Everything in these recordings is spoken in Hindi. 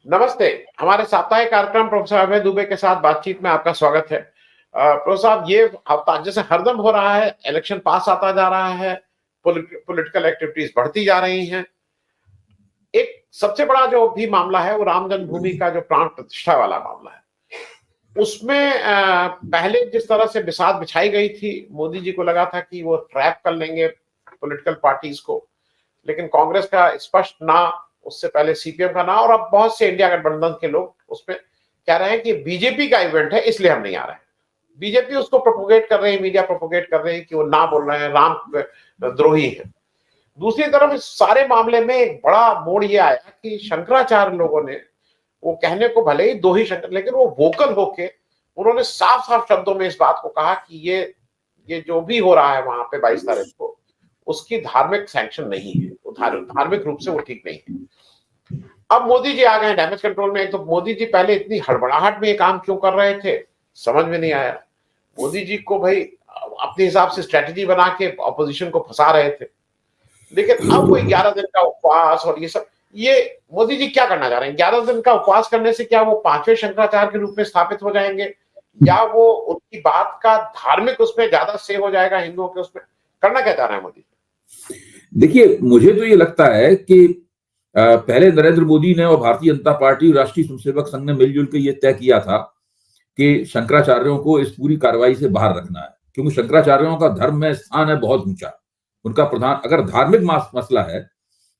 नमस्ते। हमारे साप्ताहिक कार्यक्रम प्रोफेसर अभय दुबे के साथ बातचीत में आपका स्वागत है। प्रोफेसर साहब, ये हफ्ता जैसे हरदम हो रहा है, इलेक्शन पास आता जा रहा है, पॉलिटिकल एक्टिविटीज बढ़ती जा रही हैं। एक सबसे बड़ा जो भी मामला है वो राम जन्मभूमि का जो प्राण प्रतिष्ठा वाला मामला है। उसमें पहले जिस तरह से बिसात बिछाई गई थी, मोदी जी को लगा था कि वो ट्रैप कर लेंगे पॉलिटिकल पार्टीज को, लेकिन कांग्रेस का स्पष्ट ना, उससे पहले सीपीएम का ना, और अब बहुत से इंडिया गठबंधन के लोग उसमें कह रहे हैं कि बीजेपी का इवेंट है इसलिए हम नहीं आ रहे हैं। बीजेपी उसको प्रोपोगेट कर रहे हैं, मीडिया प्रोपोगेट कर रहे हैं कि वो ना बोल रहे हैं, राम द्रोही है। दूसरी तरफ इस सारे मामले में एक बड़ा मोड़ ये आया कि शंकराचार्य लोगों ने, वो कहने को भले ही दो ही शंकर, लेकिन वो वोकल होके उन्होंने साफ साफ शब्दों में इस बात को कहा कि ये जो भी हो रहा है वहां पे 22 तारीख को, उसकी धार्मिक सैंक्शन नहीं है, वो धार्मिक रूप से वो ठीक नहीं है। अब मोदी जी आ गए डैमेज कंट्रोल में। एक तो मोदी जी पहले इतनी हड़बड़ाहट में ये काम क्यों कर रहे थे, समझ में नहीं आया। मोदी जी को भाई अपने हिसाब से स्ट्रेटेजी बना के ऑपोजिशन को फंसा रहे थे, लेकिन अब वो 11 दिन का उपवास और ये सब, ये मोदी जी क्या करना चाह रहे हैं? 11 दिन का उपवास करने से क्या वो पांचवें शंकराचार्य के रूप में स्थापित हो जाएंगे, या वो उनकी बात का धार्मिक उसमें ज्यादा से हो जाएगा, हिंदुओं के उसमें? करना क्या चाह रहे हैं मोदी? देखिए, मुझे तो ये लगता है कि पहले नरेंद्र मोदी ने और भारतीय जनता पार्टी और राष्ट्रीय स्वयंसेवक संघ ने मिलजुल के ये तय किया था कि शंकराचार्यों को इस पूरी कार्रवाई से बाहर रखना है, क्योंकि शंकराचार्यों का धर्म में स्थान है बहुत ऊंचा। उनका प्रधान, अगर धार्मिक मसला है,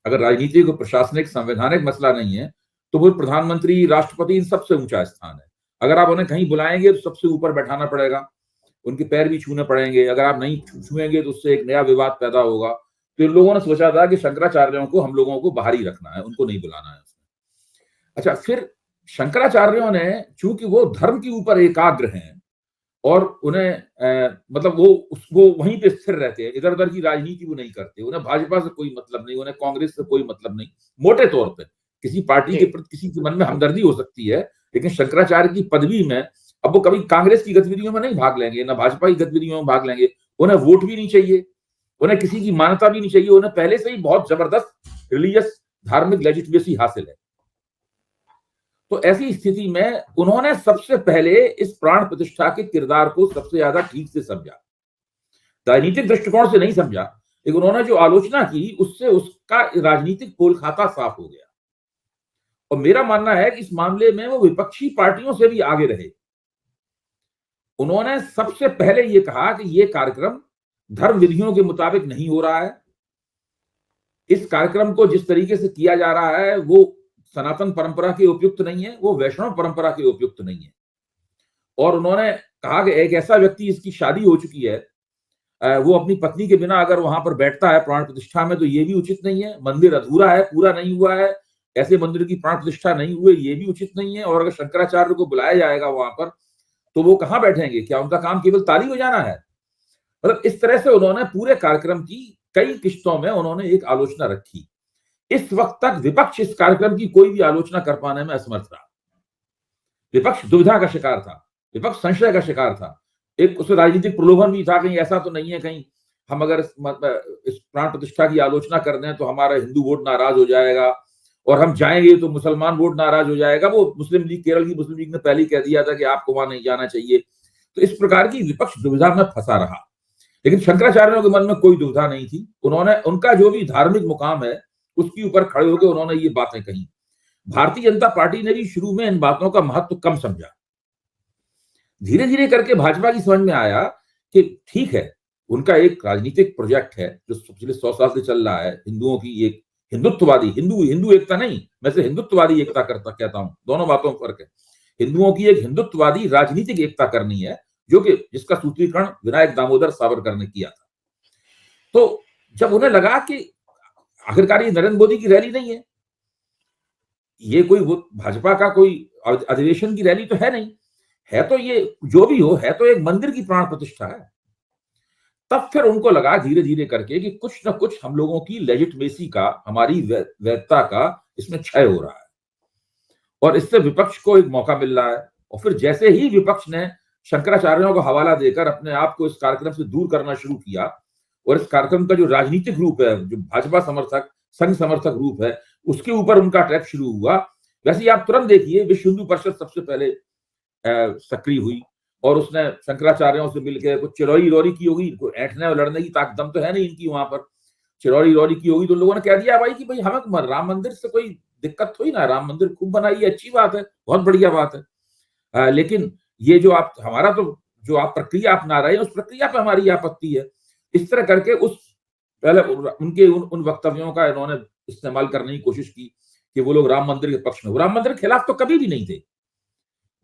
अगर राजनीतिक और प्रशासनिक संवैधानिक मसला नहीं है, तो वो प्रधानमंत्री, राष्ट्रपति, इन सबसे ऊंचा स्थान है। अगर आप उन्हें कहीं बुलाएंगे तो सबसे ऊपर बैठाना पड़ेगा, उनके पैर भी छूने पड़ेंगे। अगर आप नहीं छुएंगे तो उससे एक नया विवाद पैदा होगा। तो इन लोगों ने सोचा था कि शंकराचार्यों को हम लोगों को बाहर ही रखना है, उनको नहीं बुलाना है। अच्छा, फिर शंकराचार्यों ने, चूंकि वो धर्म के ऊपर एकाग्र हैं और उन्हें मतलब वो वहीं पे स्थिर रहते हैं, इधर उधर की राजनीति वो नहीं करते, उन्हें भाजपा से कोई मतलब नहीं, उन्हें कांग्रेस से कोई मतलब नहीं। मोटे तौर पे किसी पार्टी के प्रति किसी के मन में हमदर्दी हो सकती है, लेकिन शंकराचार्य की पदवी में अब वो कभी कांग्रेस की गतिविधियों में नहीं भाग लेंगे, ना भाजपा की गतिविधियों में भाग लेंगे। उन्हें वोट भी नहीं चाहिए, उन्हें किसी की मान्यता भी नहीं चाहिए, उन्हें पहले से ही बहुत जबरदस्त रिलीजियस धार्मिक लेजिटिमेसी हासिल है। तो ऐसी स्थिति में उन्होंने सबसे पहले इस प्राण प्रतिष्ठा के किरदार को सबसे ज्यादा ठीक से समझा। राजनीतिक दृष्टिकोण से नहीं समझा, लेकिन उन्होंने जो आलोचना की उससे उसका राजनीतिक पोल खाता साफ हो गया। और मेरा मानना है कि इस मामले में वो विपक्षी पार्टियों से भी आगे रहे। उन्होंने सबसे पहले ये कहा कि ये कार्यक्रम धर्म विधियों के मुताबिक नहीं हो रहा है। इस कार्यक्रम को जिस तरीके से किया जा रहा है वो सनातन परंपरा के उपयुक्त नहीं है, वो वैष्णव परंपरा के उपयुक्त नहीं है। और उन्होंने कहा कि एक ऐसा व्यक्ति, इसकी शादी हो चुकी है, वो अपनी पत्नी के बिना अगर वहां पर बैठता है प्राण प्रतिष्ठा में, तो ये भी उचित नहीं है। मंदिर अधूरा है, पूरा नहीं हुआ है, ऐसे मंदिर की प्राण प्रतिष्ठा नहीं हुई, ये भी उचित नहीं है। और अगर शंकराचार्य को बुलाया जाएगा वहां पर, तो वो कहां बैठेंगे? क्या उनका काम केवल ताली बजाना है? मतलब इस तरह से उन्होंने पूरे कार्यक्रम की कई किस्तों में उन्होंने एक आलोचना रखी। इस वक्त तक विपक्ष इस कार्यक्रम की कोई भी आलोचना कर पाने में असमर्थ रहा। विपक्ष दुविधा का शिकार था, विपक्ष संशय का शिकार था। एक उसमें राजनीतिक प्रलोभन भी था, कहीं ऐसा तो नहीं है कहीं हम अगर इस प्राण प्रतिष्ठा की आलोचना कर दें तो हमारा हिंदू वोट नाराज हो जाएगा, और हम जाएंगे तो मुसलमान वोट नाराज हो जाएगा। वो मुस्लिम लीग, केरल की मुस्लिम लीग ने पहले ही कह दिया था कि आपको वहां नहीं जाना चाहिए। तो इस प्रकार की विपक्ष दुविधा में फंसा रहा, लेकिन शंकराचार्यों के मन में कोई दुविधा नहीं थी। उन्होंने उनका जो भी धार्मिक मुकाम है उसके ऊपर खड़े होकर उन्होंने ये बातें कही। भारतीय जनता पार्टी ने भी शुरू में इन बातों का महत्व कम समझा। धीरे धीरे करके भाजपा की समझ में आया कि ठीक है, उनका एक राजनीतिक प्रोजेक्ट है जो पिछले 100 साल से चल रहा है, हिंदुओं की एक हिंदुत्ववादी, हिंदू एकता नहीं, मैं से हिंदुत्ववादी एकता करता कहता हूं, दोनों बातों में फर्क है। हिंदुओं की एक हिंदुत्ववादी राजनीतिक एकता करनी है, जो कि जिसका सूत्रीकरण विनायक दामोदर सावरकर ने किया था। तो जब उन्हें लगा कि आखिरकार ये नरेंद्र मोदी की रैली नहीं है, ये कोई वो भाजपा का कोई अधिवेशन की रैली तो है नहीं, है तो ये जो भी हो, है तो एक मंदिर की प्राण प्रतिष्ठा है। तब फिर उनको लगा धीरे धीरे करके कि कुछ ना कुछ हम लोगों की लेजिटमेसी का, हमारी वैधता का इसमें क्षय हो रहा है, और इससे विपक्ष को एक मौका मिल रहा है। और फिर जैसे ही विपक्ष ने शंकराचार्यों को हवाला देकर अपने आप को इस कार्यक्रम से दूर करना शुरू किया, और इस कार्यक्रम का जो राजनीतिक रूप है, जो भाजपा समर्थक, संघ समर्थक रूप है, उसके ऊपर उनका अटैक शुरू हुआ, वैसे ही आप तुरंत देखिए विश्व हिंदू परिषद सबसे पहले सक्रिय हुई और उसने शंकराचार्यों से मिलकर कुछ चिरौरी रौरी की होगी, कोई ऐंठने और लड़ने की ताकत दम तो है नहीं इनकी, वहां पर चिरौरी रौरी की होगी तो लोगों ने कह दिया भाई कि भाई हमें राम मंदिर से कोई दिक्कत थोड़ी ना, राम मंदिर खूब बनाइए, अच्छी बात है, बहुत बढ़िया बात है। लेकिन ये जो आप हमारा तो जो आप प्रक्रिया अपना रहे हैं उस प्रक्रिया पे हमारी आपत्ति है। इस तरह करके उस पहले उनके उन वक्तव्यों का इन्होंने इस्तेमाल करने की कोशिश की कि वो लोग राम मंदिर के पक्ष में, वो राम मंदिर के खिलाफ तो कभी भी नहीं थे।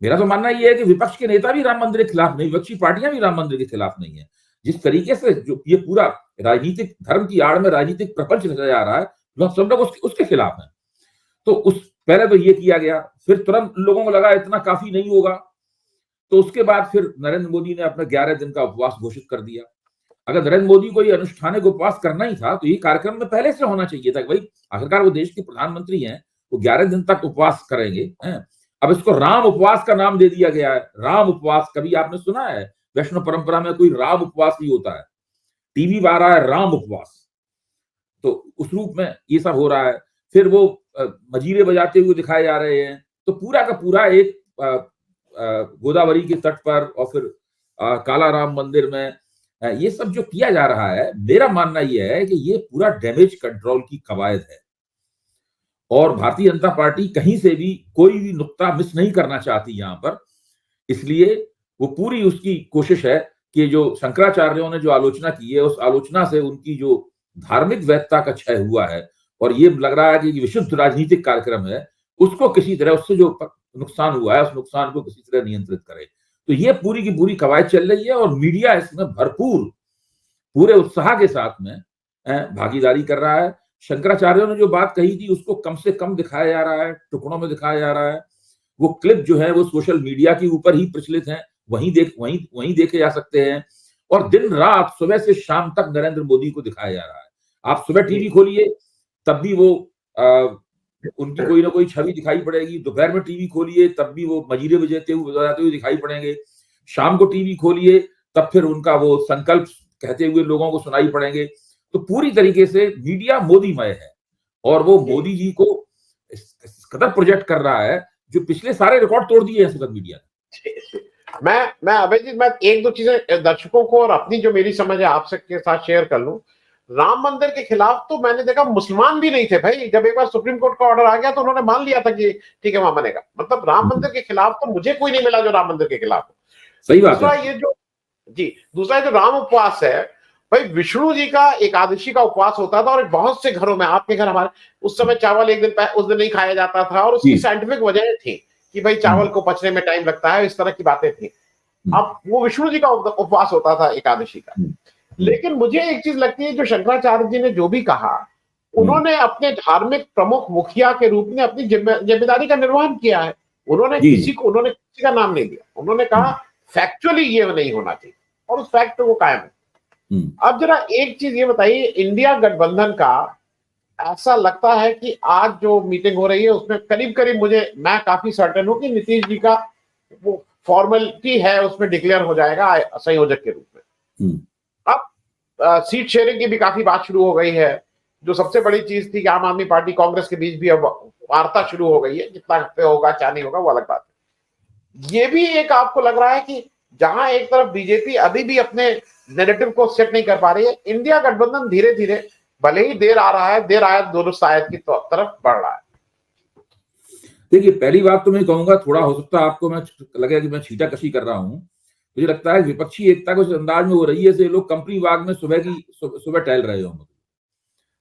मेरा तो मानना ये है कि विपक्ष के नेता भी राम मंदिर के खिलाफ नहीं, विपक्षी पार्टियां भी राम मंदिर के खिलाफ नहीं है। जिस तरीके से जो ये पूरा राजनीतिक धर्म की आड़ में राजनीतिक प्रपंच रचा जा रहा है, हम सब लोग उसके खिलाफ हैं। तो उस पहले तो ये किया गया, फिर तुरंत लोगों को लगा इतना काफी नहीं होगा, तो उसके बाद फिर नरेंद्र मोदी ने अपना 11 दिन का उपवास घोषित कर दिया। अगर नरेंद्र मोदी को ये अनुष्ठानिक उपवास करना ही था तो ये कार्यक्रम में पहले से होना चाहिए था कि भाई आखिरकार वो देश के प्रधानमंत्री हैं, वो 11 दिन तक उपवास करेंगे हैं। अब इसको राम उपवास का नाम दे दिया गया है। राम उपवास कभी आपने सुना है? वैष्णव परंपरा में कोई राम उपवास नहीं होता है, टीवी में आ रहा है राम उपवास, तो उस रूप में ये सब हो रहा है। फिर वो मजीरे बजाते हुए दिखाए जा रहे हैं, तो पूरा का पूरा एक गोदावरी के तट पर और फिर काला राम मंदिर में ये सब जो किया जा रहा है, मेरा मानना यह है कि ये पूरा डैमेज कंट्रोल की कवायद है और भारतीय जनता पार्टी कहीं से भी कोई भी नुक्ता मिस नहीं करना चाहती यहां पर। इसलिए वो पूरी उसकी कोशिश है कि जो शंकराचार्यों ने जो आलोचना की है, उस आलोचना से उनकी जो धार्मिक वैधता का क्षय हुआ है और ये लग रहा है कि विशुद्ध राजनीतिक कार्यक्रम है, उसको किसी तरह उससे जो नुकसान हुआ है उस नुकसान को किसी तरह नियंत्रित करे। तो ये पूरी की पूरी कवायद चल रही है और मीडिया इसमें भरपूर पूरे उत्साह के साथ में भागीदारी कर रहा है। शंकराचार्यों ने जो बात कही थी उसको कम से कम दिखाया जा रहा है, टुकड़ों में दिखाया जा रहा है। वो क्लिप जो है वो सोशल मीडिया के ऊपर ही प्रचलित है, वहीं देखे जा सकते हैं और दिन रात सुबह से शाम तक नरेंद्र मोदी को दिखाया जा रहा है। आप सुबह टीवी खोलिए तब भी वो उनकी कोई ना कोई छवि दिखाई पड़ेगी, दोपहर में टीवी खोलिए तब भी वो मजीरे बजाते हुए दिखाई पड़ेंगे, शाम को टीवी खोलिए तब फिर उनका वो संकल्प कहते हुए लोगों को सुनाई पड़ेंगे। तो पूरी तरीके से मीडिया मोदीमय है और वो मोदी जी को इस कदर प्रोजेक्ट कर रहा है जो पिछले सारे रिकॉर्ड तोड़ दिए हैं सुबह मीडिया ने। मैं अभय जी, मैं एक दो चीजें दर्शकों को और अपनी जो मेरी समझ है आपसे के साथ शेयर कर लूं। राम मंदिर के खिलाफ तो मैंने देखा मुसलमान भी नहीं थे भाई। जब एक बार सुप्रीम कोर्ट का ऑर्डर आ गया तो उन्होंने मान लिया था कि ठीक है वहां बनेगा। मतलब राम मंदिर के खिलाफ तो मुझे कोई नहीं मिला जो राम मंदिर के खिलाफ। सही बात दूसरा है। ये जो दूसरा जो राम उपवास है भाई, विष्णु जी का एकादशी का उपवास होता था और बहुत से घरों में, आपके घर हमारे, उस समय चावल एक दिन उस दिन नहीं खाया जाता था और उसकी साइंटिफिक वजह थी कि भाई चावल को पचने में टाइम लगता है, इस तरह की बातें थी। अब वो विष्णु जी का उपवास होता था एकादशी का। लेकिन मुझे एक चीज लगती है, जो शंकराचार्य जी ने जो भी कहा, उन्होंने अपने धार्मिक प्रमुख मुखिया के रूप में अपनी जिम्मेदारी का निर्वहन किया है। उन्होंने किसी का नाम नहीं लिया। उन्होंने कहा फैक्चुअली ये नहीं होना चाहिए और उस फैक्ट पे वो कायम है। अब जरा एक चीज ये बताइए, इंडिया गठबंधन का ऐसा लगता है कि आज जो मीटिंग हो रही है उसमें करीब करीब मैं काफी सर्टेन हूं कि नीतीश जी का वो फॉर्मेलिटी है उसमें डिक्लेयर हो जाएगा संयोजक के रूप में। अब सीट शेयरिंग की भी काफी बात शुरू हो गई है। जो सबसे बड़ी चीज थी कि आम आदमी पार्टी कांग्रेस के बीच भी अब वार्ता शुरू हो गई है, कितना पे होगा क्या नहीं होगा वो अलग बात है। ये भी एक आपको लग रहा है कि जहां एक तरफ बीजेपी अभी भी अपने नैरेटिव को सेट नहीं कर पा रही है, इंडिया गठबंधन धीरे धीरे भले ही देर आयत दुरुस्त आयत की तरफ बढ़ रहा है। देखिए, पहली बात तो मैं कहूंगा, थोड़ा हो सकता है आपको मैं लगेगा कि मैं छीटा कशी कर रहा हूं। मुझे लगता है विपक्षी एकता कुछ अंदाज में हो रही है से लोग कंपनी बाग में सुबह टहल रहे हो।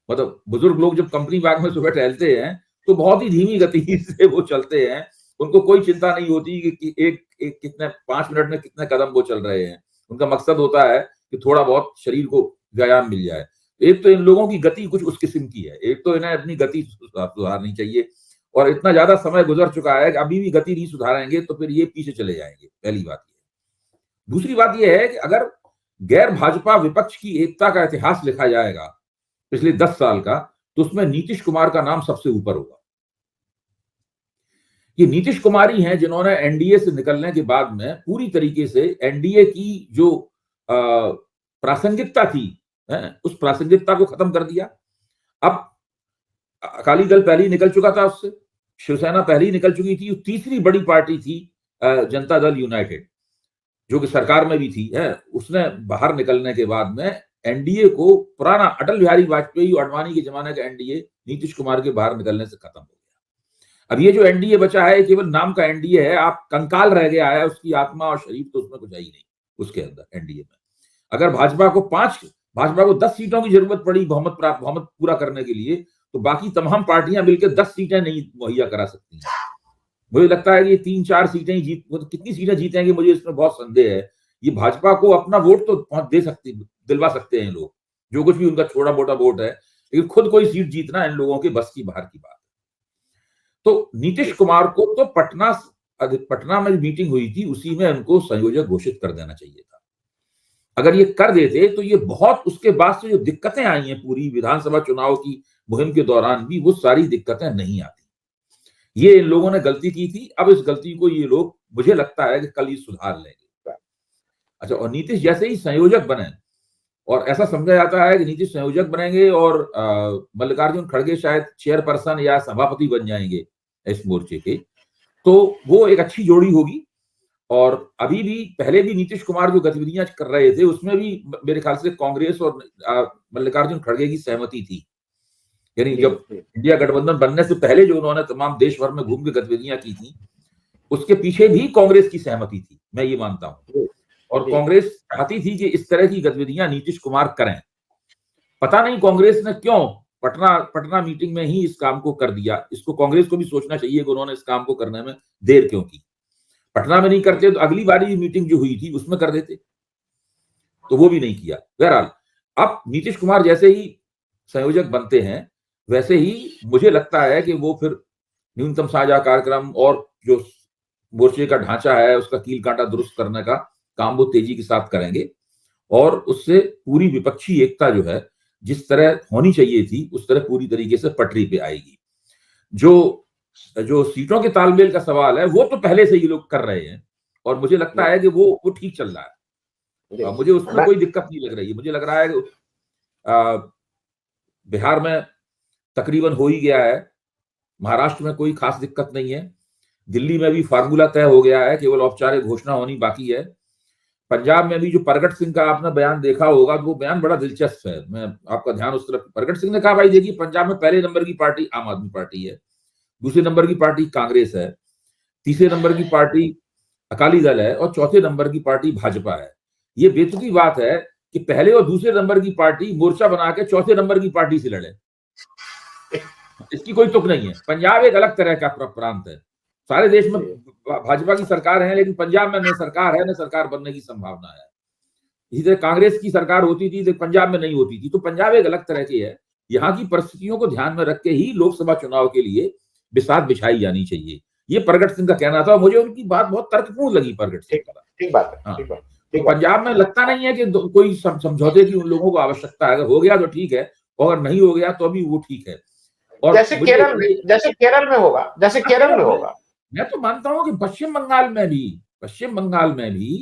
मतलब बुजुर्ग लोग जब कंपनी बाग में सुबह टहलते हैं तो बहुत ही धीमी गति से वो चलते हैं। उनको कोई चिंता नहीं होती कि एक कितने 5 मिनट में कितने कदम वो चल रहे हैं। उनका मकसद होता है कि थोड़ा बहुत शरीर को व्यायाम मिल जाए। एक तो इन लोगों की गति कुछ उस किस्म की है, एक तो इन्हें अपनी गति सुधारनी चाहिए और इतना ज्यादा समय गुजर चुका है कि अभी भी गति नहीं सुधारेंगे तो फिर ये पीछे चले जाएंगे। पहली बात ये। दूसरी बात यह है कि अगर गैर भाजपा विपक्ष की एकता का इतिहास लिखा जाएगा पिछले 10 साल का, तो उसमें नीतीश कुमार का नाम सबसे ऊपर होगा। ये नीतीश कुमार ही हैं जिन्होंने एनडीए से निकलने के बाद में पूरी तरीके से एनडीए की जो प्रासंगिकता थी, उस प्रासंगिकता को खत्म कर दिया। अब अकाली दल पहले ही निकल चुका था उससे, शिवसेना पहले ही निकल चुकी थी। तीसरी बड़ी पार्टी थी जनता दल यूनाइटेड, जो कि सरकार में भी थी है। उसने बाहर निकलने के बाद में एनडीए को, पुराना अटल बिहारी वाजपेयी और अडवाणी के जमाने का एनडीए नीतीश कुमार के बाहर निकलने से खत्म हो गया। अब ये जो एनडीए बचा है केवल नाम का एनडीए है, आप कंकाल रह गया है, उसकी आत्मा और शरीर तो उसमें कुछ है ही नहीं उसके अंदर एनडीए में। अगर भाजपा को 10 सीटों की जरूरत पड़ी बहुमत पूरा करने के लिए, तो बाकी तमाम पार्टियां मिलकर 10 सीटें नहीं मुहैया करा सकती हैं। मुझे लगता है कि ये 3-4 सीटें ही कितनी सीटें जीतेंगे मुझे इसमें बहुत संदेह है। ये भाजपा को अपना वोट तो दिलवा सकते हैं लोग, जो कुछ भी उनका छोटा मोटा वोट है, लेकिन खुद कोई सीट जीतना इन लोगों के बस की बाहर की बात है। तो नीतीश कुमार को तो पटना में मीटिंग हुई थी उसी में उनको संयोजक घोषित कर देना चाहिए था। अगर ये कर देते तो ये बहुत, उसके बाद से जो दिक्कतें आई हैं पूरी विधानसभा चुनाव की मुहिम के दौरान भी, वो सारी दिक्कतें नहीं आती। ये इन लोगों ने गलती की थी, अब इस गलती को ये लोग, मुझे लगता है कि कल ही सुधार लेंगे। अच्छा, और नीतीश जैसे ही संयोजक बने, और ऐसा समझा जाता है कि नीतीश संयोजक बनेंगे और मल्लिकार्जुन खड़गे शायद चेयरपर्सन या सभापति बन जाएंगे इस मोर्चे के, तो वो एक अच्छी जोड़ी होगी। और अभी भी, पहले भी नीतीश कुमार जो गतिविधियां कर रहे थे उसमें भी मेरे ख्याल से कांग्रेस और मल्लिकार्जुन खड़गे की सहमति थी। यानी जब इंडिया गठबंधन बनने से पहले जो उन्होंने तमाम देश भर में घूम के गतिविधियां की थी, उसके पीछे भी कांग्रेस की सहमति थी, मैं ये मानता हूं। और कांग्रेस चाहती थी कि इस तरह की गतिविधियां नीतीश कुमार करें। पता नहीं कांग्रेस ने क्यों पटना मीटिंग में ही इस काम को कर दिया। इसको कांग्रेस को भी सोचना चाहिए कि उन्होंने इस काम को करने में देर क्यों की। पटना में नहीं करते तो अगली बारी मीटिंग जो हुई थी उसमें कर देते, तो वो भी नहीं किया। बहरहाल, अब नीतीश कुमार जैसे ही संयोजक बनते हैं, वैसे ही मुझे लगता है कि वो फिर न्यूनतम साझा कार्यक्रम और जो मोर्चे का ढांचा है उसका कील कांटा दुरुस्त करने का काम वो तेजी के साथ करेंगे, और उससे पूरी विपक्षी एकता जो है, जिस तरह होनी चाहिए थी उस तरह पूरी तरीके से पटरी पे आएगी। जो सीटों के तालमेल का सवाल है वो तो पहले से ही लोग कर रहे हैं, और मुझे लगता है कि वो ठीक चल रहा है। मुझे उसमें कोई दिक्कत नहीं लग रही है। मुझे लग रहा है कि बिहार में तकरीबन हो ही गया है, महाराष्ट्र में कोई खास दिक्कत नहीं है, दिल्ली में भी फार्मूला तय हो गया है, केवल औपचारिक घोषणा होनी बाकी है। पंजाब में भी जो प्रगट सिंह का आपने बयान देखा होगा, तो वो बयान बड़ा दिलचस्प है। मैं आपका ध्यान उस तरफ, प्रगट सिंह ने कहा भाई देखिए, पंजाब में पहले नंबर की पार्टी आम आदमी पार्टी है, दूसरे नंबर की पार्टी कांग्रेस है, तीसरे नंबर की पार्टी अकाली दल है, और चौथे नंबर की पार्टी भाजपा है। ये बेतुकी बात है कि पहले और दूसरे नंबर की पार्टी मोर्चा बना के चौथे नंबर की पार्टी से लड़े। इसकी कोई तुक नहीं है। पंजाब एक अलग तरह का प्रांत है। सारे देश में भाजपा की सरकार है, लेकिन पंजाब में न सरकार है न सरकार बनने की संभावना है। इसी तरह कांग्रेस की सरकार होती थी लेकिन पंजाब में नहीं होती थी। तो पंजाब एक अलग तरह की है। यहाँ की परिस्थितियों को ध्यान में रख के ही लोकसभा चुनाव के लिए बिसात बिछाई जानी चाहिए। ये प्रगट सिंह का कहना था। मुझे उनकी बात बहुत तर्कपूर्ण लगी प्रगट सिंह का। ठीक बात है। हाँ। तो पंजाब में लगता नहीं है कि कोई समझौते की उन लोगों को आवश्यकता है। अगर हो गया तो ठीक है, और अगर नहीं हो गया तो अभी वो ठीक है। और जैसे केरल में होगा मैं तो मानता हूं कि पश्चिम बंगाल में भी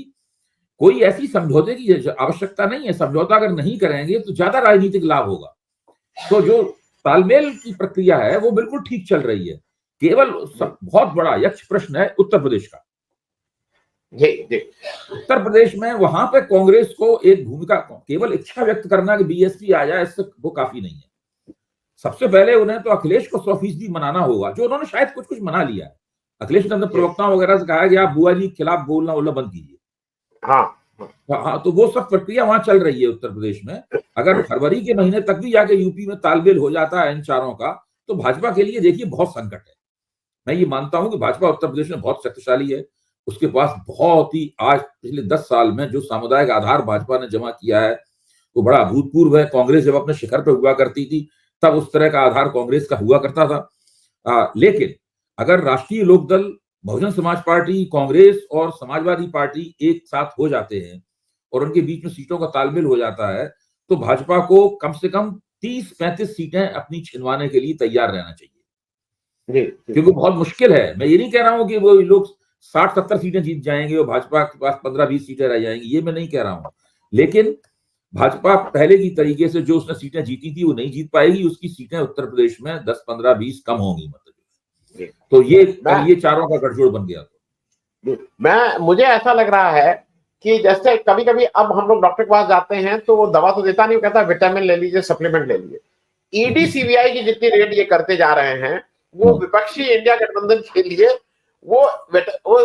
कोई ऐसी समझौते की आवश्यकता नहीं है। समझौता अगर नहीं करेंगे तो ज्यादा राजनीतिक लाभ होगा। तो जो तालमेल की प्रक्रिया है वो बिल्कुल ठीक चल रही है। केवल बहुत बड़ा यक्ष प्रश्न है उत्तर प्रदेश का। उत्तर प्रदेश में वहां पे कांग्रेस को एक भूमिका, केवल इच्छा व्यक्त करना कि बीएसपी आ जाए, इससे वो काफी नहीं है। सबसे पहले उन्हें तो अखिलेश को 100% मनाना होगा, जो उन्होंने शायद कुछ मना लिया है। अखिलेश ने अपने प्रवक्ताओं वगैरह से कहा कि आप बुआ जी के खिलाफ बोलना बंद कीजिए। हाँ, तो वो सब प्रक्रिया वहां चल रही है उत्तर प्रदेश में। अगर फरवरी के महीने तक भी जाके यूपी में तालमेल हो जाता है इन चारों का, तो भाजपा के लिए देखिए बहुत संकट है। मैं ये मानता हूं कि भाजपा उत्तर प्रदेश में बहुत शक्तिशाली है। उसके पास बहुत ही, आज पिछले 10 साल में जो सामुदायिक आधार भाजपा ने जमा किया है वो बड़ा अभूतपूर्व है। कांग्रेस जब अपने शिखर पर हुआ करती थी तब उस तरह का आधार कांग्रेस का हुआ करता था। लेकिन अगर राष्ट्रीय लोकदल, बहुजन समाज पार्टी, कांग्रेस और समाजवादी पार्टी एक साथ हो जाते हैं और उनके बीच में सीटों का तालमेल हो जाता है, तो भाजपा को कम से कम 30-35 सीटें अपनी छिनवाने के लिए तैयार रहना चाहिए। क्योंकि बहुत मुश्किल है। मैं ये नहीं कह रहा हूं कि वो लोग 60-70 सीटें जीत जाएंगे और भाजपा के पास 15-20 सीटें रह जाएंगी, ये मैं नहीं कह रहा हूं। लेकिन भाजपा पहले की तरीके से जो उसने सीटें जीती थी वो नहीं जीत पाएगी। उसकी सीटें उत्तर प्रदेश में 10, 15, 20 कम होंगी। मतलब तो ये चारों का गठजोड़ बन गया। मुझे ऐसा लग रहा है कि जैसे कभी कभी अब हम लोग डॉक्टर के पास जाते हैं तो वो दवा तो देता नहीं, वो कहता है विटामिन ले लीजिए, सप्लीमेंट ले लीजिए। ईडी सीबीआई की जितनी रेड ये करते जा रहे हैं, वो विपक्षी इंडिया गठबंधन के लिए वो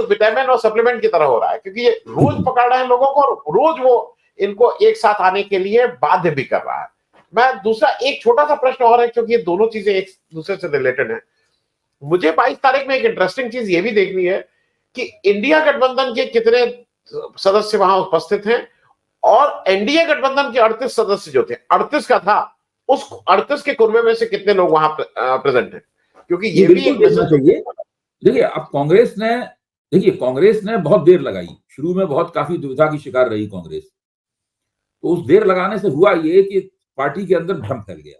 विटामिन और सप्लीमेंट की तरह हो रहा है, क्योंकि ये रोज पकड़ रहे हैं लोगों को और रोज वो इनको एक साथ आने के लिए बाध्य भी कर रहा है। मैं दूसरा एक छोटा सा प्रश्न और है, क्योंकि ये दोनों चीजें एक दूसरे से रिलेटेड है। मुझे 22 तारीख में एक इंटरेस्टिंग चीज ये भी देखनी है कि इंडिया गठबंधन के कितने सदस्य वहां उपस्थित हैं, और एनडीए गठबंधन के 38 सदस्य जो थे, 38 का था, उस 38 के कुर्बे में से कितने लोग वहां प्रेजेंट हैं, क्योंकि ये भी एक देखना चाहिए। देखिए अब कांग्रेस ने बहुत देर लगाई, शुरू में बहुत काफी दुविधा की शिकार रही कांग्रेस। तो उस देर लगाने से हुआ ये कि पार्टी के अंदर भ्रम फैल गया,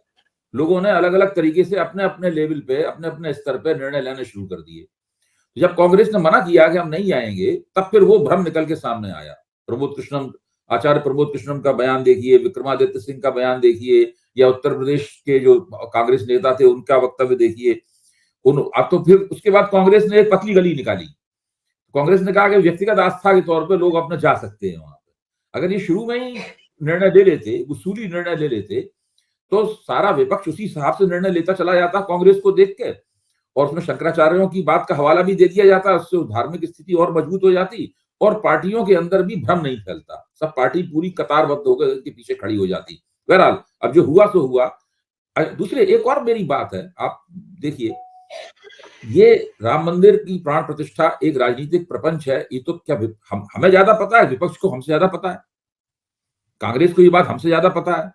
लोगों ने अलग अलग तरीके से अपने अपने लेवल पे, अपने अपने स्तर पे निर्णय लेने शुरू कर दिए। तो जब कांग्रेस ने मना किया कि हम नहीं आएंगे, तब फिर वो भ्रम निकल के सामने आया। आचार्य प्रमोद कृष्णम का बयान देखिए, विक्रमादित्य सिंह का बयान देखिए, या उत्तर प्रदेश के जो कांग्रेस नेता थे उनका वक्तव्य देखिए। अब तो फिर उसके बाद कांग्रेस ने एक पतली गली निकाली। कांग्रेस ने कहा कि व्यक्तिगत आस्था के तौर पे लोग अपने जा सकते हैं वहां पे। अगर ये शुरू में ही निर्णय ले लेते, उसूली निर्णय ले लेते, तो सारा विपक्ष उसी हिसाब से निर्णय लेता चला जाता कांग्रेस को देख के, और उसमें शंकराचार्यों की बात का हवाला भी दे दिया जाता, उससे धार्मिक स्थिति और मजबूत हो जाती, और पार्टियों के अंदर भी भ्रम नहीं फैलता, सब पार्टी पूरी कतारबद्ध होकर के पीछे खड़ी हो जाती। बहरहाल अब जो हुआ सो हुआ। दूसरे एक और मेरी बात है, आप देखिए, ये राम मंदिर की प्राण प्रतिष्ठा एक राजनीतिक प्रपंच है। ये तो क्या हमें ज्यादा पता है, विपक्ष को हमसे ज्यादा पता है, कांग्रेस को ये बात हमसे ज्यादा पता है,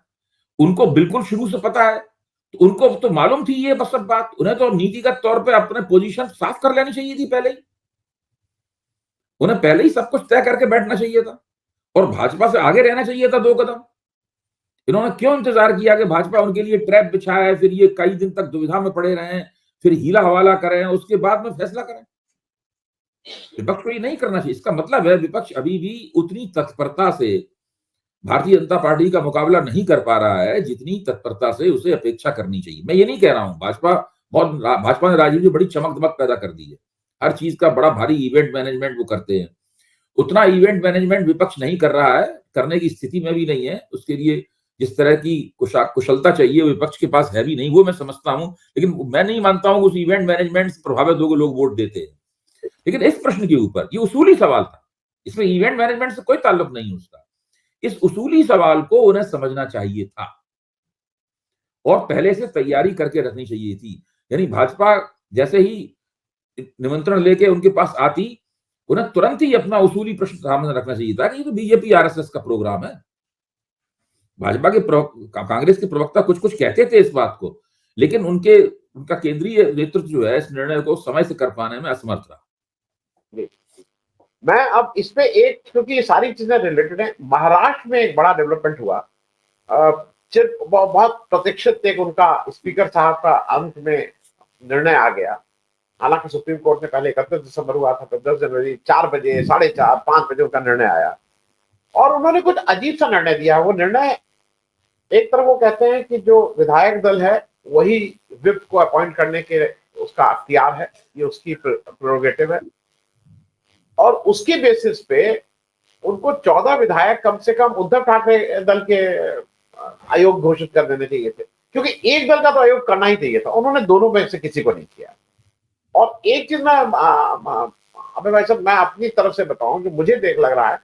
उनको बिल्कुल शुरू से पता है। तो उनको तो मालूम थी ये बस सब बात, उन्हें तो नीतिगत तौर पे अपने पोजीशन साफ कर लेनी चाहिए थी पहले ही, उन्हें पहले ही सब कुछ तय करके बैठना चाहिए था, और भाजपा से आगे रहना चाहिए था 2 कदम। इन्होंने क्यों इंतजार किया कि भाजपा उनके लिए ट्रैप बिछाए, फिर ये कई दिन तक दुविधा में पड़े रहे, फिर हीला हवाला करें, उसके बाद में फैसला करें। विपक्ष को ये नहीं करना चाहिए। इसका मतलब है विपक्ष अभी भी उतनी तत्परता से भारतीय जनता पार्टी का मुकाबला नहीं कर पा रहा है जितनी तत्परता से उसे अपेक्षा करनी चाहिए। मैं ये नहीं कह रहा हूं भाजपा ने राजीव जी बड़ी चमक दमक पैदा कर दी है, हर चीज का बड़ा भारी इवेंट मैनेजमेंट वो करते हैं, उतना इवेंट मैनेजमेंट विपक्ष नहीं कर रहा है, करने की स्थिति में भी नहीं है। उसके लिए जिस तरह की कुशलता चाहिए विपक्ष के पास है भी नहीं, वो मैं समझता हूं, लेकिन मैं नहीं मानता हूं उस इवेंट मैनेजमेंट से प्रभावित होकर लोग वोट देते हैं। लेकिन इस प्रश्न के ऊपर ये उसूली सवाल था, इसमें इवेंट मैनेजमेंट से कोई ताल्लुक नहीं है उसका। इस उसूली सवाल को उन्हें समझना चाहिए था और पहले से तैयारी करके रखनी चाहिए थी। यानी भाजपा जैसे ही निमंत्रण लेके उनके पास आती, उन्हें तुरंत ही अपना उसूली प्रश्न सामने रखना चाहिए था कि ये तो बीजेपी आरएसएस का प्रोग्राम है। भाजपा के कांग्रेस के प्रवक्ता कुछ कुछ कहते थे इस बात को, लेकिन उनका केंद्रीय नेतृत्व जो है इस निर्णय को समय से कर पाने में असमर्थ रहा। मैं अब इस पे एक, क्योंकि ये सारी चीजें रिलेटेड है, महाराष्ट्र में एक बड़ा डेवलपमेंट हुआ, बहुत प्रतीक्षित एक उनका स्पीकर साहब का अंत में निर्णय आ गया। हालांकि सुप्रीम कोर्ट ने पहले 31 दिसंबर हुआ था, तो 10 जनवरी 4 बजे, 4:30, 5 बजे उनका निर्णय आया, और उन्होंने कुछ अजीब सा निर्णय दिया। वो निर्णय एक तरफ वो कहते हैं कि जो विधायक दल है वही विप को अपॉइंट करने के उसका अख्तियार है, ये उसकी प्रेरोगेटिव है, और उसके बेसिस पे उनको 14 विधायक कम से कम उद्धव ठाकरे दल के आयोग घोषित कर देने चाहिए थे, क्योंकि एक दल का तो आयोग करना ही चाहिए था। उन्होंने दोनों में से किसी को नहीं किया। और एक चीज मैं अबे भाई साहब, मैं अपनी तरफ से बताऊं जो मुझे देख लग रहा है,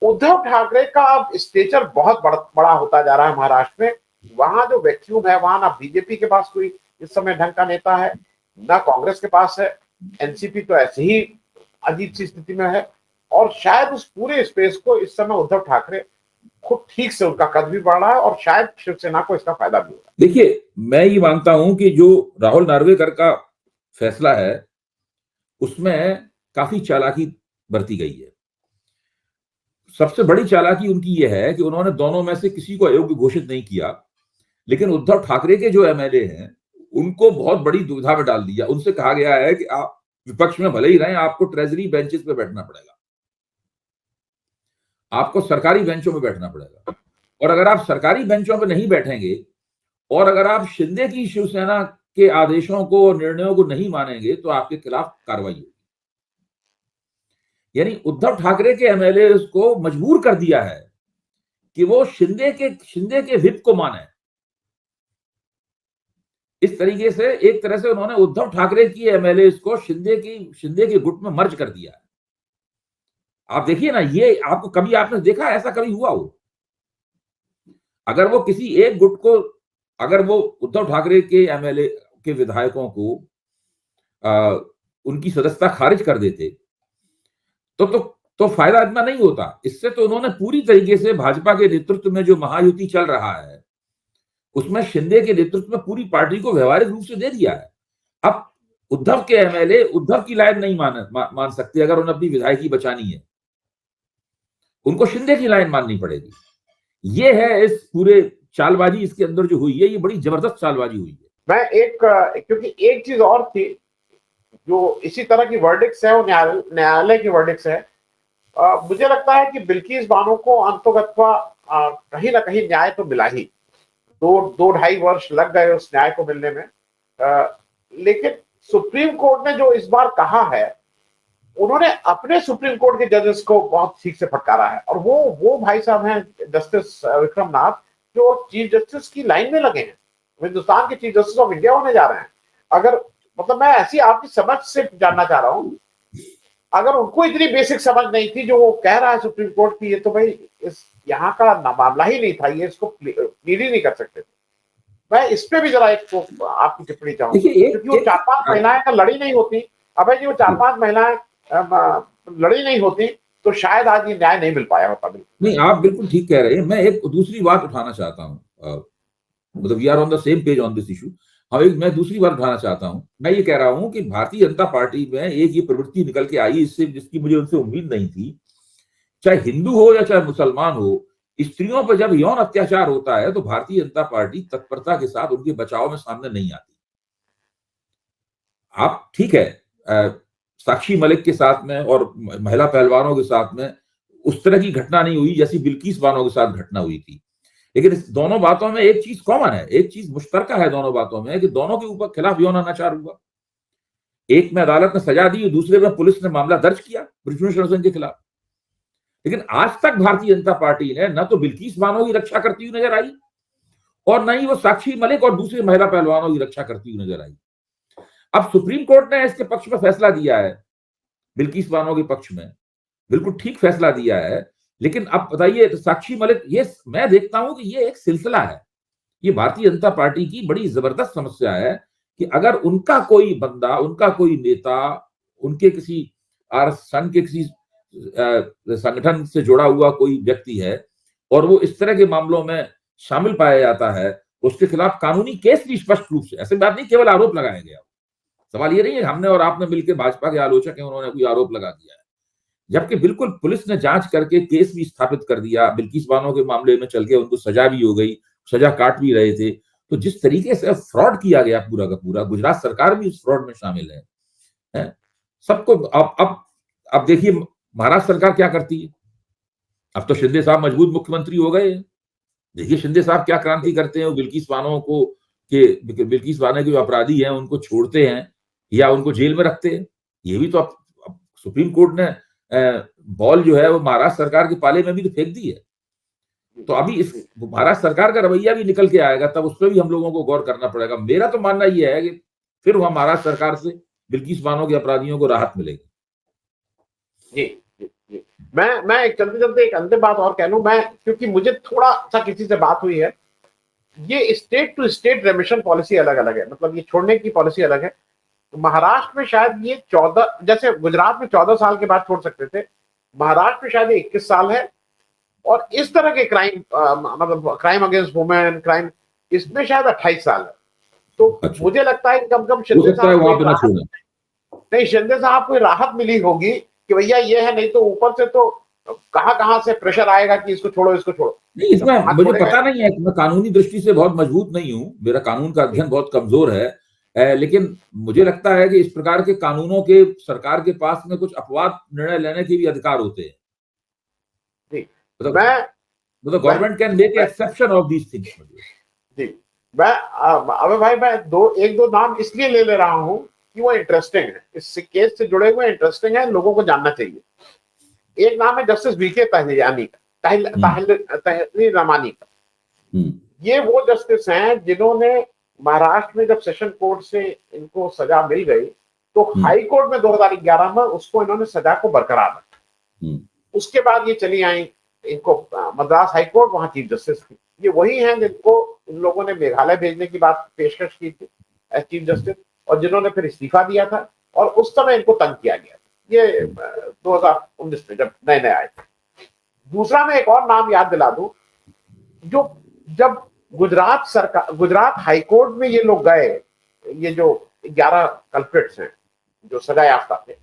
उद्धव ठाकरे का अब स्टेचर बहुत बड़ा होता जा रहा है महाराष्ट्र में। वहां जो वैक्यूम है, वहां ना बीजेपी के पास कोई इस समय ढंग का नेता है, ना कांग्रेस के पास है, एनसीपी तो ऐसे ही अजीब सी स्थिति में है, और शायद उस पूरे स्पेस को इस समय उद्धव ठाकरे खुद ठीक से, उनका कद भी बढ़ रहा है और शायद शिवसेना को इसका फायदा भी होगा। देखिए, मैं ये मानता हूं कि जो राहुल नार्वेकर का फैसला है उसमें काफी चालाकी बरती गई है। सबसे बड़ी चालाकी उनकी यह है कि उन्होंने दोनों में से किसी को अयोग्य घोषित नहीं किया, लेकिन उद्धव ठाकरे के जो एमएलए हैं उनको बहुत बड़ी दुविधा में डाल दिया। उनसे कहा गया है कि आप विपक्ष में भले ही रहें, आपको ट्रेजरी बेंचेस पे बैठना पड़ेगा, आपको सरकारी बेंचों में बैठना पड़ेगा, और अगर आप सरकारी बेंचों पे नहीं बैठेंगे और अगर आप शिंदे की शिवसेना के आदेशों को और निर्णयों को नहीं मानेंगे तो आपके खिलाफ कार्रवाई होगी। यानी उद्धव ठाकरे के एमएलए को मजबूर कर दिया है कि वो शिंदे के व्हिप को माने। इस तरीके से एक तरह से उन्होंने उद्धव ठाकरे की एमएलए को शिंदे के गुट में मर्ज कर दिया है। आप देखिए ना, ये आपको कभी आपने देखा ऐसा कभी हुआ हो? अगर वो किसी एक गुट को, अगर वो उद्धव ठाकरे के एमएलए के विधायकों को उनकी सदस्यता खारिज कर देते तो फायदा इतना नहीं होता। इससे तो उन्होंने पूरी तरीके से भाजपा के नेतृत्व में जो महायुति चल रहा है उसमें शिंदे के नेतृत्व में पूरी पार्टी को व्यवहारिक रूप से दे दिया है। अब उद्धव के एमएलए उद्धव की लाइन नहीं मान सकते। अगर उन्हें अपनी विधायकी बचानी है, उनको शिंदे की लाइन माननी पड़ेगी। ये है इस पूरे चालबाजी इसके अंदर जो हुई है, ये बड़ी जबरदस्त चालबाजी हुई है। मैं क्योंकि एक चीज और थी जो इसी तरह की वर्डिक्ट्स है, वो न्यायालय की वर्डिक्ट्स है। मुझे लगता है कि बिल्किस बानो को अंतोगत्वा कहीं ना कहीं न्याय तो मिला ही। 2-2.5 वर्ष लग गए उस न्याय को मिलने में। लेकिन सुप्रीम कोर्ट ने जो इस बार कहा है, उन्होंने अपने सुप्रीम कोर्ट के जजेस को बहुत ठीक से फटकारा है। और वो भाई साहब हैं जस्टिस विक्रम नाथ, जो चीफ जस्टिस की लाइन में लगे हैं, हिंदुस्तान के चीफ जस्टिस ऑफ इंडिया होने जा रहे हैं। अगर मतलब मैं ऐसी आपकी समझ से जानना चाह रहा हूं, अगर उनको इतनी बेसिक समझ नहीं थी जो वो कह रहा है सुप्रीम कोर्ट की, ये तो भाई इस यहाँ का मामला ही नहीं था, ये इसको प्लीड ही नहीं कर सकते थे। मैं इस पे भी जरा एक आपकी टिप्पणी चाहूंगा, क्योंकि वो 4-5 महिलाएं का लड़ी नहीं होती। अब जी वो 4-5 महिलाएं लड़ी नहीं होती तो शायद आज ये न्याय नहीं मिल पाया होता। नहीं, आप बिल्कुल ठीक कह रहे हैं। मैं एक दूसरी बात उठाना चाहता हूँ, मतलब we are on the same page on this issue. मैं दूसरी बात उठाना चाहता हूं। मैं ये कह रहा हूं कि भारतीय जनता पार्टी में एक ये प्रवृत्ति निकल के आई, इससे जिसकी मुझे उनसे उम्मीद नहीं थी। चाहे हिंदू हो या चाहे मुसलमान हो, स्त्रियों पर जब यौन अत्याचार होता है तो भारतीय जनता पार्टी तत्परता के साथ उनके बचाव में सामने नहीं आती। आप ठीक है, साक्षी मलिक के साथ में और महिला पहलवानों के साथ में उस तरह की घटना नहीं हुई जैसी बिल्किस बानो के साथ घटना हुई थी। लेकिन इस दोनों बातों में एक चीज कॉमन है, एक चीज मुश्तरका है दोनों बातों में, कि दोनों के ऊपर खिलाफ यौन अनाचार हुआ। एक में अदालत ने सजा दी, दूसरे में पुलिस ने मामला दर्ज किया बृजभूषण शरण सिंह के खिलाफ। लेकिन आज तक भारतीय जनता पार्टी ने न तो बिल्किस बानो की रक्षा करती हुई नजर आई और न ही वो साक्षी मलिक और दूसरे महिला पहलवानों की रक्षा करती हुई नजर आई। अब सुप्रीम कोर्ट ने इसके पक्ष में फैसला दिया है, बिल्किस बानो के पक्ष में बिल्कुल ठीक फैसला दिया है। लेकिन अब बताइए, तो साक्षी मलिक, ये मैं देखता हूं कि ये एक सिलसिला है। ये भारतीय जनता पार्टी की बड़ी जबरदस्त समस्या है कि अगर उनका कोई बंदा, उनका कोई नेता, उनके किसी संघ के किसी संगठन से जुड़ा हुआ कोई व्यक्ति है और वो इस तरह के मामलों में शामिल पाया जाता है, उसके खिलाफ कानूनी केस भी स्पष्ट रूप से, ऐसे बात नहीं केवल आरोप लगाया गया। सवाल ये नहीं है हमने और आपने मिलकर, भाजपा के आलोचक हैं, उन्होंने कोई आरोप लगा दिया है, जबकि बिल्कुल पुलिस ने जांच करके केस भी स्थापित कर दिया। बिल्किस बानो के मामले में चल के उनको सजा भी हो गई, सजा काट भी रहे थे। तो जिस तरीके से फ्रॉड किया गया पूरा का पूरा, गुजरात सरकार भी उस फ्रॉड में शामिल है। सबको अब देखिए महाराष्ट्र सरकार क्या करती है। अब तो शिंदे साहब मजबूत मुख्यमंत्री हो गए। देखिए शिंदे साहब क्या क्रांति करते हैं, बिल्किस बानो को, बिल्किस बानो के जो अपराधी हैं उनको छोड़ते हैं या उनको जेल में रखते हैं। ये भी तो अब सुप्रीम कोर्ट ने बॉल जो है वो महाराष्ट्र सरकार के पाले में भी तो फेंक दी है। तो अभी इस महाराष्ट्र सरकार का रवैया भी निकल के आएगा, तब उस पर भी हम लोगों को गौर करना पड़ेगा। मेरा तो मानना यह है कि फिर वहां महाराष्ट्र सरकार से बिल्किस बानो के अपराधियों को राहत मिलेगी। जी। मैं एक चलते एक अंतिम बात और कह लूं मैं, क्योंकि मुझे थोड़ा सा किसी से बात हुई है, ये state to state remission policy अलग अलग है, मतलब ये छोड़ने की पॉलिसी अलग है। तो महाराष्ट्र में शायद ये 14, जैसे गुजरात में 14 साल के बाद छोड़ सकते थे, महाराष्ट्र में शायद 21 साल है। और इस तरह के क्राइम, मतलब क्राइम अगेंस्ट वुमेन, क्राइम, इसमें शायद 28 साल है। तो अच्छा। मुझे लगता है कि कम कम शिंदे साहब को राहत मिली होगी कि भैया ये है, नहीं तो ऊपर से तो कहां से प्रेशर आएगा कि इसको छोड़ो इसको छोड़ो। नहीं, इसमें मुझे पता नहीं है, मैं कानूनी दृष्टि से बहुत मजबूत नहीं हूं, मेरा कानून का अध्ययन बहुत कमजोर है, लेकिन मुझे लगता है कि इस प्रकार के कानूनों के सरकार के पास में कुछ अपवाद निर्णय लेने के भी अधिकार होते हैं। मतलब government can make exception of these things. जी, मैं अबे भाई मैं एक दो नाम इसलिए ले रहा हूं कि वो इंटरेस्टिंग है, इस केस से जुड़े हुए इंटरेस्टिंग है, लोगों को जानना चाहिए। एक नाम है जस्टिस वीके तहलियानी का, तहलील रमानी का। ये वो जस्टिस हैं जिन्होंने महाराष्ट्र में जब सेशन कोर्ट से इनको सजा मिल गई तो हाई कोर्ट में 2011 में उसको इन्होंने सजा को बरकरार रखा। उसके बाद ये चली आई इनको मद्रास हाई कोर्ट, वहां चीफ जस्टिस थी। ये वही हैं जिनको इन लोगों ने मेघालय भेजने की बात पेशकश की थी एज चीफ जस्टिस, और जिन्होंने फिर इस्तीफा दिया था, और उस समय इनको तंग किया गया। ये 2019 में जब नए नए आए थे। दूसरा मैं एक और नाम याद दिला दूं, जो जब गुजरात हाईकोर्ट में ये लोग गए, ये जो 11 कल्प्रिट्स हैं जो सजा याफ्ता थे,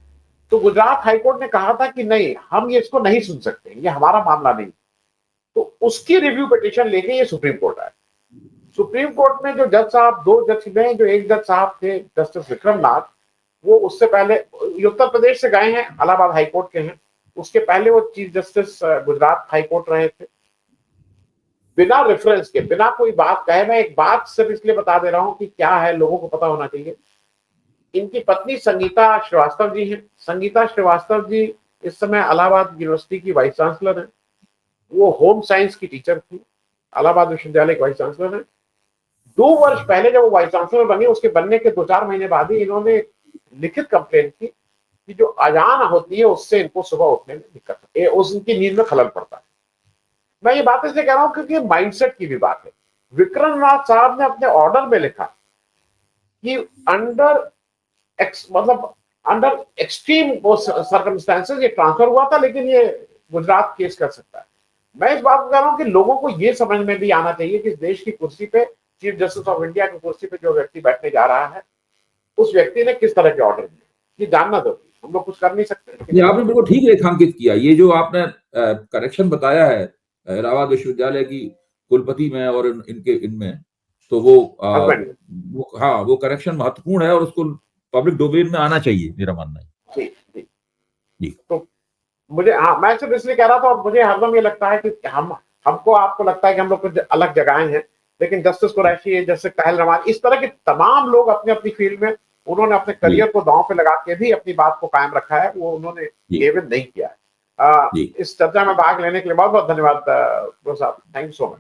तो गुजरात हाईकोर्ट ने कहा था कि नहीं, हम ये इसको नहीं सुन सकते, ये हमारा मामला नहीं। तो उसकी रिव्यू पिटीशन लेके ये सुप्रीम कोर्ट आए। सुप्रीम कोर्ट में जो जज साहब, दो जज में जो एक जज साहब थे जस्टिस विक्रम नाथ, वो उससे पहले उत्तर प्रदेश से गए हैं, इलाहाबाद हाईकोर्ट के हैं। उसके पहले वो चीफ जस्टिस गुजरात हाईकोर्ट रहे थे। बिना रेफरेंस के, बिना कोई बात कहे, मैं एक बात सिर्फ इसलिए बता दे रहा हूं कि क्या है, लोगों को पता होना चाहिए। इनकी पत्नी संगीता श्रीवास्तव जी हैं। संगीता श्रीवास्तव जी इस समय इलाहाबाद यूनिवर्सिटी की वाइस चांसलर है। वो होम साइंस की टीचर थी, इलाहाबाद विश्वविद्यालय की वाइस चांसलर है। 2 वर्ष पहले जब वो वाइस चांसलर बनी, उसके बनने के 2-4 महीने बाद ही इन्होंने लिखित कंप्लेंट की कि जो अजान होती है उससे इनको सुबह उठने में दिक्कत है, उनकी नींद में खलल पड़ता है। मैं ये बात इसलिए कह रहा हूं क्योंकि माइंडसेट की भी बात है। विक्रमनाथ साहब ने अपने ऑर्डर में लिखा कि मतलब अंडर एक्सट्रीम सर्कमस्टेंसेस ये ट्रांसफर हुआ था, लेकिन ये गुजरात केस कर सकता है। मैं इस बात को कह रहा हूं कि लोगों को ये समझ में भी आना चाहिए कि इस देश की कुर्सी पे, चीफ जस्टिस ऑफ इंडिया की कुर्सी पे जो व्यक्ति बैठने जा रहा है, उस व्यक्ति ने किस तरह के ऑर्डर दिए, ये जानना जरूरी। हम लोग कुछ कर नहीं सकते। आपने बिल्कुल ठीक रेखांकित किया। ये जो आपने करेक्शन बताया है इलाहाबाद विश्वविद्यालय की कुलपति में और इनके इनमें, तो वो करेक्शन महत्वपूर्ण है और उसको पब्लिक डोमेन में आना चाहिए, मेरा मानना है। जी जी जी। तो मुझे, हाँ, मैं सिर्फ इसलिए कह रहा था, और मुझे हरदम ये लगता है कि हमको आपको लगता है कि हम लोग कुछ अलग जगह हैं, लेकिन जस्टिस कुरैशी, जस्टिस तहल रमानी, इस तरह के तमाम लोग अपनी अपनी फील्ड में उन्होंने अपने करियर को दांव पे लगा के भी अपनी बात को कायम रखा है, वो उन्होंने गिव इन नहीं किया है। इस चर्चा में भाग लेने के लिए बहुत बहुत धन्यवाद प्रो साहब, थैंक यू सो मच।